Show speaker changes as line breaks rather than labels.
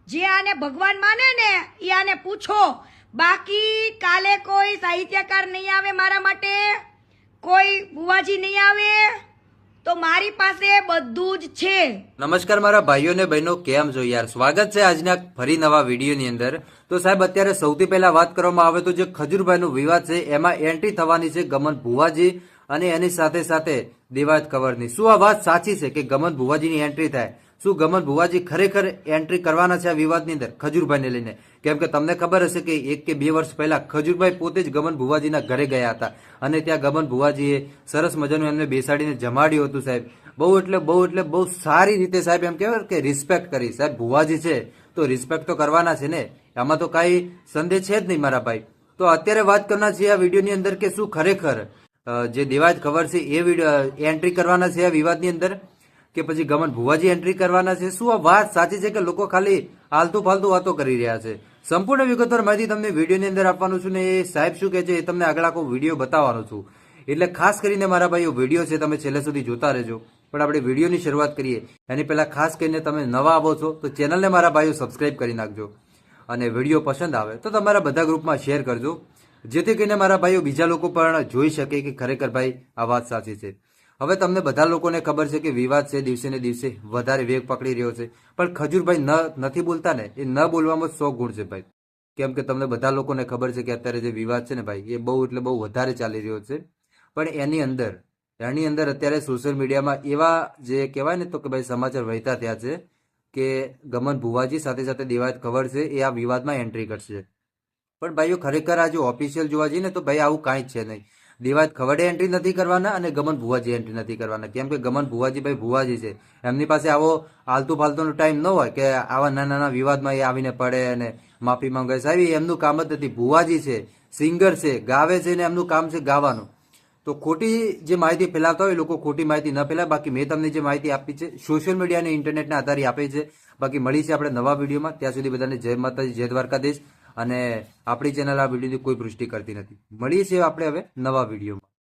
જે આને ભગવાન માને ને એ આને પૂછો. બાકી કાલે કોઈ સાહિત્યકાર નહીં આવે મારા માટે, કોઈ બુવાજી નહીં આવે, તો મારી પાસે બધું જ છે.
નમસ્કાર મારા ભાઈઓ ને બહેનો, કેમ છો યાર? સ્વાગત છે આજના ફરી નવા વિડીયોની અંદર. તો સાહેબ અત્યારે સૌથી પહેલા વાત કરવામાં આવે તો જે ખજૂરભાઈનો વિવાદ છે એમાં એન્ટ્રી થવાની છે ગમન ભુવાજી અને એની સાથે સાથે દેવાયત કવરની. શું આ વાત સાચી છે કે ગમન ભુવાજીની એન્ટ્રી થાય? શું ગમન ભુવાજી ખરેખર એન્ટ્રી કરવાના છે આ વિવાદની અંદર ખજૂરભાઈને લઈને? કેમ કે તમને ખબર હશે કે 1 કે 2 વર્ષ પહેલા ખજૂરભાઈ પોતે જ ગમન ભુવાજીના ઘરે ગયા હતા અને ત્યાં ગમન ભુવાજીએ સરસ મજાનું એમને બેસાડીને જમાડ્યું હતું સાહેબ. બહુ સારી રીતે સાહેબ એમ કહેવાય કે રિસ્પેક્ટ કરી. સાહેબ ભુવાજી છે તો રિસ્પેક્ટ તો કરવાના છે ને, આમાં તો કાંઈ સંદેહ છે જ નહીં મારા ભાઈ. તો અત્યારે વાત કરવાના છે આ વિડીયોની અંદર કે શું ખરેખર જે દેવાયત ખબર છે એ વિડીયો એન્ટ્રી કરવાના છે આ વિવાદની અંદર કે પછી ગમન ભુવાજી એન્ટ્રી કરવાના છે? શું આ વાત સાચી છે કે લોકો ખાલી આલતુ ફાલતુ વાતો કરી રહ્યા છે? સંપૂર્ણ વિગતવાર માહિતી તમને વિડીયોની અંદર આપવાનું છું ને એ સાહેબ શું કહે છે એ તમને આગળ આખો વિડીયો બતાવવાનો છું. એટલે ખાસ કરીને મારા ભાઈઓ વિડીયો છે તમે છેલ્લે સુધી જોતા રહેજો. પણ આપણે વિડીયોની શરૂઆત કરીએ એની પહેલા ખાસ કરીને તમે નવા આવો છો તો ચેનલને મારા ભાઈઓ સબસ્ક્રાઇબ કરી નાખજો અને વિડીયો પસંદ આવે તો તમારા બધા ગ્રુપમાં શેર કરજો, જેથી કરીને મારા ભાઈઓ બીજા લોકો પણ જોઈ શકે કે ખરેખર ભાઈ આ વાત સાચી છે. હવે તમને બધા લોકોને ખબર છે કે વિવાદ છે દિવસે ને દિવસે વધારે વેગ પકડી રહ્યો છે, પણ ખજૂરભાઈ નથી બોલતા ને, એ ન બોલવામાં 100 ગુણ છે ભાઈ. કેમ કે તમને બધા લોકોને ખબર છે કે અત્યારે જે વિવાદ છે ને ભાઈ એ બહુ વધારે ચાલી રહ્યો છે. પણ એની અંદર અત્યારે સોશિયલ મીડિયામાં એવા જે કહેવાય ને તો કે ભાઈ સમાચાર વહેતા થયા છે કે ગમન ભુવાજી સાથે સાથે દેવાયત ખબર છે એ આ વિવાદમાં એન્ટ્રી કરશે. પણ ભાઈઓ ખરેખર આ જો ઓફિશિયલ જોવા જઈએ ને તો ભાઈ આવું કાંઈ જ છે નહીં. દેવાયત ખવડે એન્ટ્રી નથી કરવાના અને ગમન ભુવાજી એન્ટ્રી નથી કરવાના. કેમ કે ગમન ભુવાજી ભાઈ ભુવાજી છે, એમની પાસે આવો આલતુ ફાલતુનો ટાઈમ ન હોય કે આવા નાના વિવાદમાં એ આવીને પડે અને માફી માંગે. સાહેબ એમનું કામ જ નથી. ભુવાજી છે, સિંગર છે, ગાવે છે ને એમનું કામ છે ગાવાનું. તો ખોટી જે માહિતી ફેલાવતા હોય લોકો ખોટી માહિતી ન ફેલાય. બાકી મેં તમને જે માહિતી આપી છે સોશિયલ મીડિયા અને ઇન્ટરનેટના આધારે આપી છે. બાકી મળી છે આપણે નવા વિડીયોમાં. ત્યાં સુધી બધાને જય માતાજી, જય દ્વારકાધીશ. અને આપણી ચેનલ આ વિડીયોની કોઈ પુષ્ટિ કરતી નથી. મળીએ છીએ આપણે હવે નવા વિડીયોમાં.